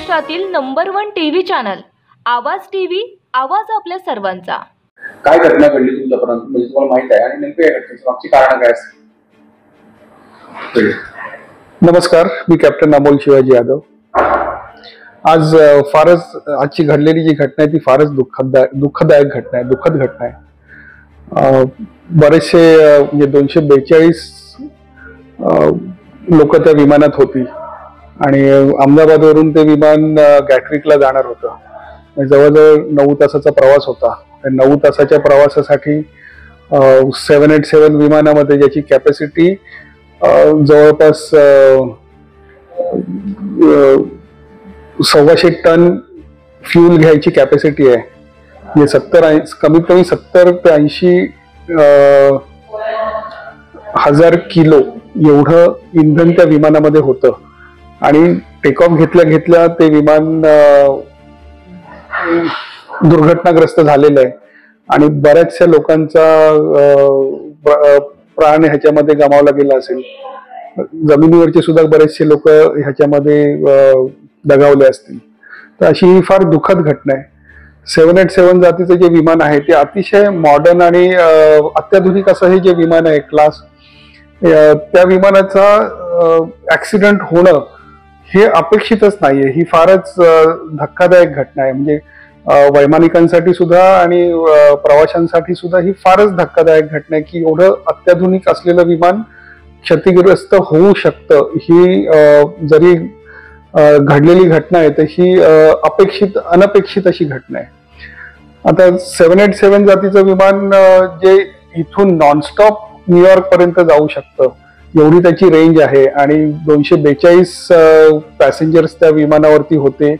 महाराष्ट्रातील number 1 TV channel आवाज TV, आवाज आपल्या सर्वांचा। काय घटना घडली तुमच्यापर्यंत म्हणजे तुम्हाला माहित आहे आणि नेमके या घटनेची मागची कारण काय असतील? नमस्कार, मी कॅप्टन अमोल शिवाजी यादव। आज फारच आजची घडलेली जी घटना आहे ती फारच दुःखदायक घटना आहे, दुःखद घटना आहे। बरेचसे म्हणजे 242 लोक त्या विमानात होती आणि अहमदाबादवरून ते विमान गॅटविकला जाणार होतं। जवळजवळ 9 तासाचा प्रवास होता। 9 तासाच्या प्रवासासाठी 787 विमानामध्ये ज्याची कॅपॅसिटी जवळपास 125 टन फ्यूल घ्यायची कॅपॅसिटी आहे। म्हणजे कमीत कमी 70 ते 80 हजार किलो एवढं इंधन त्या विमानामध्ये होतं आणि टेक ऑफ घेतल्या ते विमान दुर्घटनाग्रस्त झालेलं आहे आणि बऱ्याचशा लोकांचा प्राण ह्याच्यामध्ये गमावला गेला असेल। जमिनीवरचे सुद्धा बरेचसे लोक ह्याच्यामध्ये दगावले असतील। तर अशी ही फार दुःखद घटना आहे। 787 जातीचं जे विमान आहे ते अतिशय मॉडर्न आणि अत्याधुनिक असं हे जे विमान आहे क्लास, त्या विमानाचा ऍक्सिडेंट होणं हे अपेक्षितच नाहीये। ही फारच धक्कादायक घटना आहे। म्हणजे वैमानिकांसाठी सुद्धा आणि प्रवाशांसाठी सुद्धा ही फारच धक्कादायक घटना आहे की एवढं अत्याधुनिक असलेलं विमान क्षतिग्रस्त होऊ शकतं। ही जरी घडलेली घटना आहे तर ही अनपेक्षित अशी घटना आहे। आता 787 जातीचं विमान जे इथून नॉनस्टॉप न्यूयॉर्क पर्यंत जाऊ शकतं एवढी त्याची रेंज आहे आणि 242 पॅसेंजर्स त्या विमानावरती होते।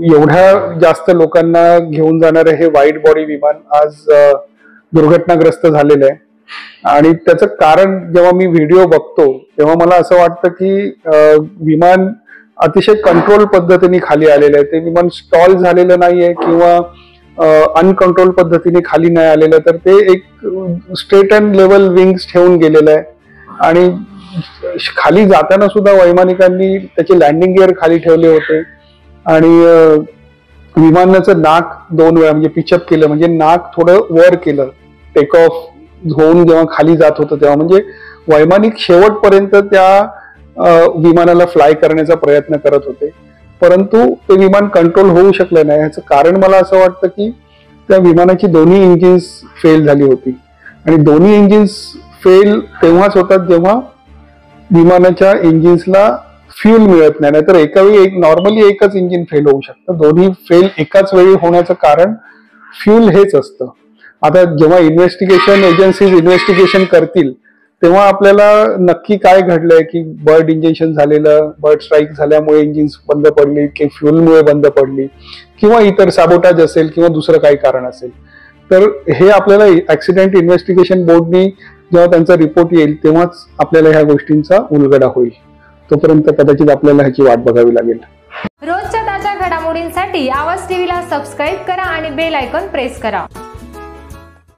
एवढ्या जास्त लोकांना घेऊन जाणारे हे वाईड बॉडी विमान आज दुर्घटनाग्रस्त झालेलं आहे आणि त्याचं कारण जेव्हा मी व्हिडिओ बघतो तेव्हा मला असं वाटतं की विमान अतिशय कंट्रोल पद्धतीने खाली आलेलं आहे। ते विमान स्टॉल झालेलं नाहीये किंवा अनकंट्रोल पद्धतीने खाली नाही आलेलं, तर ते एक स्ट्रेट अँड लेवल विंग्स ठेवून गेलेलं आहे आणि खाली जाताना सुद्धा वैमानिकांनी त्याचे लँडिंग गिअर खाली ठेवले होते आणि विमानाचं नाक 2 वेळा म्हणजे पिचअप केलं, म्हणजे नाक थोडं वर केलं टेक ऑफ होऊन जेव्हा खाली जात होतं तेव्हा। म्हणजे वैमानिक शेवटपर्यंत त्या विमानाला फ्लाय करण्याचा प्रयत्न करत होते, परंतु ते विमान कंट्रोल होऊ शकलं नाही। ह्याचं कारण मला असं वाटतं की त्या विमानाची दोन्ही इंजिन्स फेल झाली होती आणि दोन्ही इंजिन्स फेल तेव्हाच होतात जेव्हा विमानाच्या इंजिन्सला फ्यूल मिळत नाही। नाहीतर एकावेळी नॉर्मली एकच इंजिन फेल होऊ शकतं। दोन्ही फेल एकाच वेळी होण्याचं कारण फ्यूल हेच असतं। आता जेव्हा इन्व्हेस्टिगेशन एजन्सीज इन्व्हेस्टिगेशन करतील तेव्हा आपल्याला नक्की काय घडलंय की बर्ड इंजेक्शन झालेलं, बर्ड स्ट्राईक झाल्यामुळे इंजिन्स बंद पडली की फ्यूलमुळे बंद पडली किंवा इतर सॅबोटाज असेल किंवा दुसरं काही कारण असेल, तर हे आपल्याला ऍक्सिडेंट इन्व्हेस्टिगेशन बोर्डनी जेव्हा त्यांचा रिपोर्ट येईल तेव्हाच आपल्याला ह्या गोष्टींचा उलगडा होईल। तोपर्यंत कदाचित आपल्याला ह्याची वाट बघावी लागेल। रोजच्या ताज्या घडामोडींसाठी आवाज टीव्हीला सबस्क्राईब करा आणि बेल आयकॉन प्रेस करा।